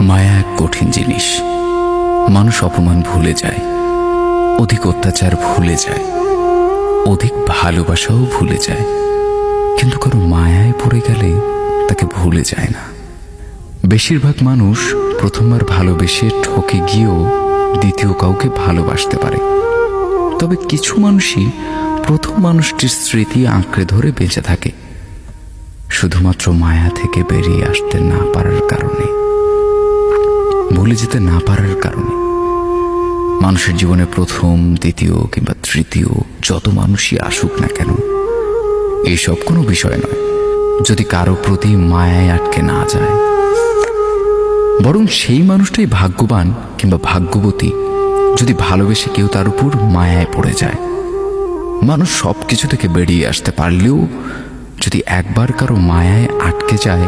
মায়া এক কঠিন জিনিস। মানুষ অপমান ভুলে যায়, অধিক অত্যাচার ভুলে যায়, অধিক ভালোবাসাও ভুলে যায়, কিন্তু কারো মায়ায় পড়ে গেলে তাকে ভুলে যায় না। বেশিরভাগ মানুষ প্রথমবার ভালোবেসে ঠকে গিয়েও দ্বিতীয় কাউকে ভালোবাসতে পারে, তবে কিছু মানুষই প্রথম মানুষটির স্মৃতি আঁকড়ে ধরে বেঁচে থাকে, শুধুমাত্র মায়া থেকে বেরিয়ে আসতে না পারার কারণে, ভুলে যেতে না পারার কারণে। মানুষের জীবনে প্রথম, দ্বিতীয় কিংবা তৃতীয় যত মানুষই আসুক না কেন, এইসব কোনো বিষয় নয় যদি কারো প্রতি মায়ায় আটকে না যায়। বরং সেই মানুষটাই ভাগ্যবান কিংবা ভাগ্যবতী যদি ভালোবেসে কেউ তার উপর মায়ায় পড়ে যায়। মানুষ সব কিছু থেকে বেরিয়ে আসতে পারলেও যদি একবার কারো মায়ায় আটকে যায়